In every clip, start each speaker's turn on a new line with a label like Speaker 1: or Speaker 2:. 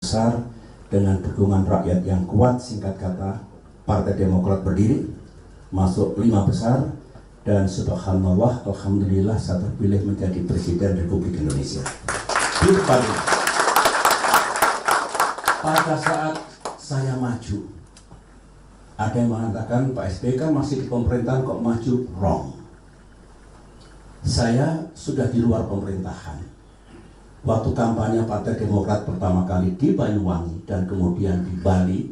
Speaker 1: besar dengan dukungan rakyat yang kuat. Singkat kata, Partai Demokrat berdiri, masuk 5 besar, dan subhanallah, alhamdulillah saya terpilih menjadi Presiden Republik Indonesia. Pada saat saya maju, ada yang mengatakan Pak SBY kan masih di pemerintahan kok maju. Wrong. Saya sudah di luar pemerintahan. Waktu kampanye Partai Demokrat pertama kali di Banyuwangi dan kemudian di Bali,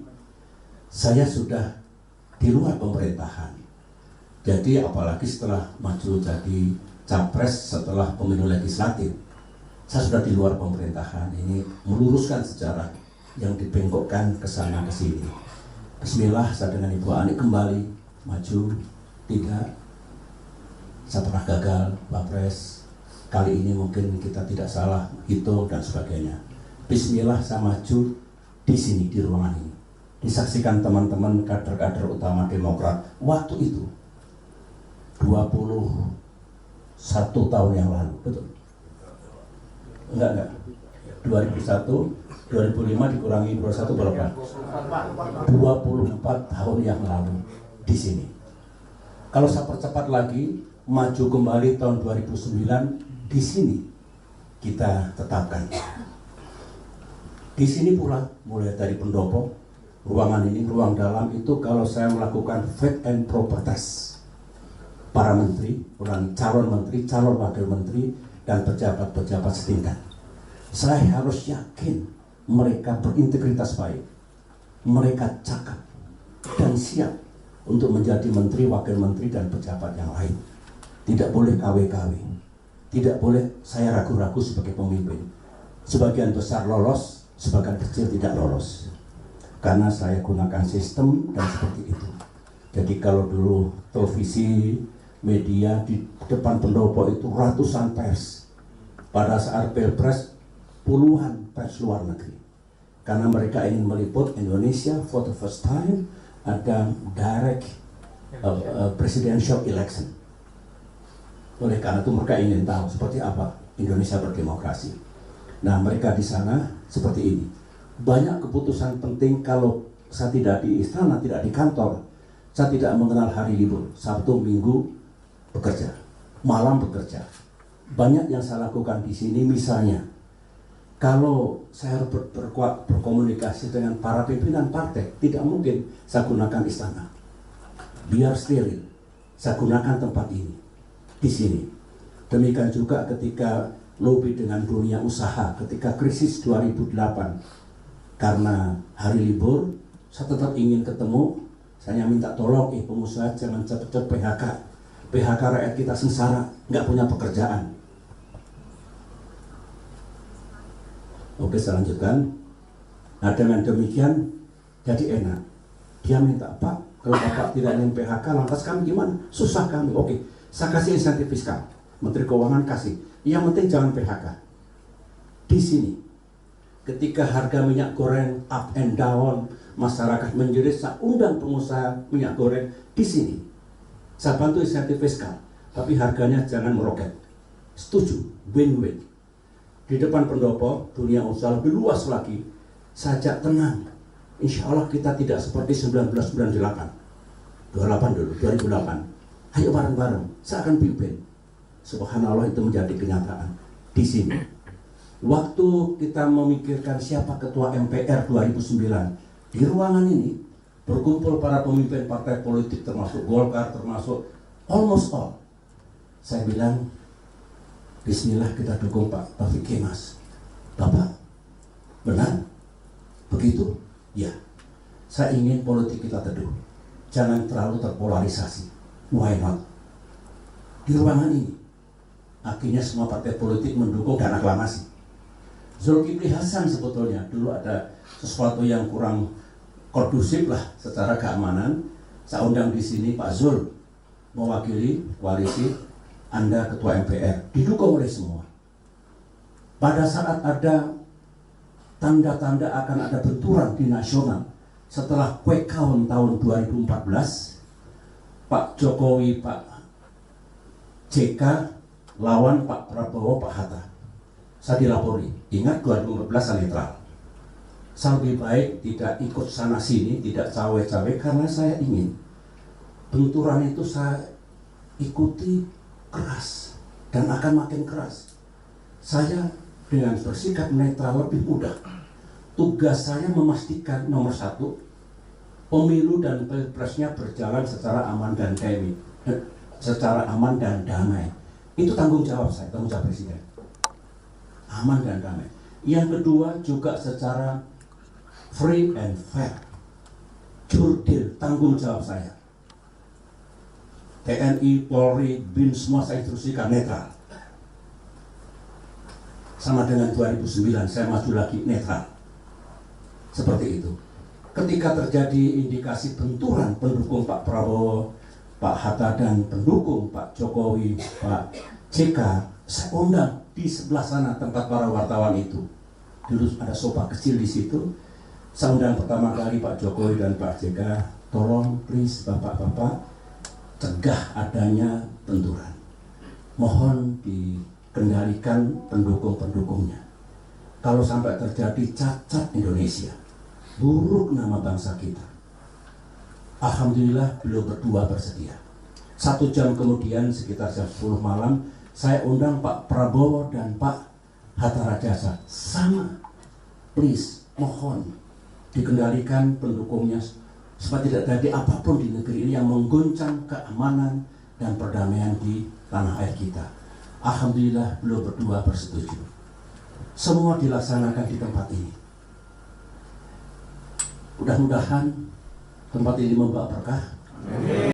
Speaker 1: saya sudah di luar pemerintahan. Jadi apalagi setelah maju jadi capres setelah pemilu legislatif, saya sudah di luar pemerintahan. Ini meluruskan sejarah yang dibengkokkan ke sana ke sini. Bismillah, saya dengan Ibu Ani kembali maju. Tidak, saya pernah gagal Wapres. Kali ini mungkin kita tidak salah hitung dan sebagainya. Bismillah, saya maju di sini, di ruangan ini. Disaksikan teman-teman kader-kader utama Demokrat waktu itu 21 tahun yang lalu, betul? Enggak 2001, 2005 dikurangi 21 berapa? 24 tahun yang lalu di sini. Kalau saya percepat lagi, maju kembali tahun 2009, di sini kita tetapkan. Di sini pula, mulai dari pendopo, ruangan ini, ruang dalam itu kalau saya melakukan fit and proper test, para menteri, calon menteri, calon wakil menteri, dan pejabat-pejabat setingkat. Saya harus yakin mereka berintegritas baik, mereka cakap dan siap untuk menjadi menteri, wakil menteri, dan pejabat yang lain. Tidak boleh KW-KW, tidak boleh saya ragu-ragu sebagai pemimpin. Sebagian besar lolos, sebagian kecil tidak lolos. Karena saya gunakan sistem dan seperti itu. Jadi kalau dulu televisi, media di depan pendopo itu ratusan pers. Pada saat pilpres puluhan pers luar negeri. Karena mereka ingin meliput Indonesia for the first time ada direct presidential election. Oleh karena itu mereka ingin tahu seperti apa Indonesia berdemokrasi. Nah, mereka di sana seperti ini. Banyak keputusan penting kalau saya tidak di istana, tidak di kantor. Saya tidak mengenal hari libur. Sabtu, Minggu bekerja, malam bekerja. Banyak yang saya lakukan di sini, misalnya kalau saya berkomunikasi dengan para pimpinan partai, tidak mungkin saya gunakan istana. Biar steril, saya gunakan tempat ini, di sini. Demikian juga ketika lobby dengan dunia usaha, ketika krisis 2008, karena hari libur, saya tetap ingin ketemu. Saya minta tolong, pengusaha jangan cepat-cepat PHK. PHK rakyat kita sengsara, nggak punya pekerjaan. Oke, saya lanjutkan. Nah, dengan demikian jadi enak. Dia minta, Pak, kalau Bapak tidak ingin PHK, lantas kami gimana? Susah kami. Oke, saya kasih insentif fiskal. Menteri Keuangan kasih. Yang penting jangan PHK. Di sini, ketika harga minyak goreng up and down, masyarakat menjerit, saya undang pengusaha minyak goreng di sini. Saya bantu insentif fiskal, tapi harganya jangan meroket. Setuju, win-win. Di depan pendopo, dunia usaha lebih luas lagi. Sajak tenang. Insya Allah kita tidak seperti 1998. 28 dulu, 2008. Ayo bareng-bareng, saya akan pimpin. Subhanallah, itu menjadi kenyataan di sini. Waktu kita memikirkan siapa ketua MPR 2009, di ruangan ini berkumpul para pemimpin partai politik termasuk Golkar, termasuk almost all. Saya bilang, Bismillah kita dukung Pak Taufik Kemas. Bapak, benar? Begitu? Ya. Saya ingin politik kita teduh. Jangan terlalu terpolarisasi. Why not? Di ruangan ini, akhirnya semua partai politik mendukung dan aklamasi. Zulkifli Hasan sebetulnya dulu ada sesuatu yang kurang kondusif lah secara keamanan. Saya undang di sini Pak Zul mewakili koalisi, Anda ketua MPR, didukung oleh semua. Pada saat ada tanda-tanda akan ada benturan di nasional setelah quick count tahun 2014, Pak Jokowi, Pak JK lawan Pak Prabowo, Pak Hatta. Saya dilapori, ingat 2014 saya netral. Saya lebih baik tidak ikut sana sini, tidak cawe-cawe, karena saya ingin benturan itu saya ikuti keras dan akan makin keras. Saya dengan bersikap netral lebih mudah. Tugas saya memastikan nomor satu, pemilu dan pilpresnya berjalan secara aman dan damai. Itu tanggung jawab saya, tanggung jawab presiden. Aman dan damai. Yang kedua juga secara free and fair, jurdil, tanggung jawab saya. TNI, Polri, BIN, semua saya instruksikan netral. Sama dengan 2009, saya maju lagi netral. Seperti itu. Ketika terjadi indikasi benturan pendukung Pak Prabowo, Pak Hatta, dan pendukung Pak Jokowi, Pak JK, saya undang di sebelah sana tempat para wartawan itu. Dulu ada sofa kecil di situ. Saya undang pertama kali Pak Jokowi dan Pak JK, tolong please bapak-bapak cegah adanya benturan. Mohon dikendalikan pendukung-pendukungnya. Kalau sampai terjadi cacat Indonesia, buruk nama bangsa kita. Alhamdulillah beliau berdua bersedia. 1 jam kemudian sekitar jam 10 malam saya undang Pak Prabowo dan Pak Hatta Rajasa. Sama, please, mohon dikendalikan pendukungnya supaya tidak terjadi apapun di negeri ini yang mengguncang keamanan dan perdamaian di tanah air kita. Alhamdulillah beliau berdua bersetuju. Semua dilaksanakan di tempat ini. Mudah-mudahan tempat ini membawa berkah.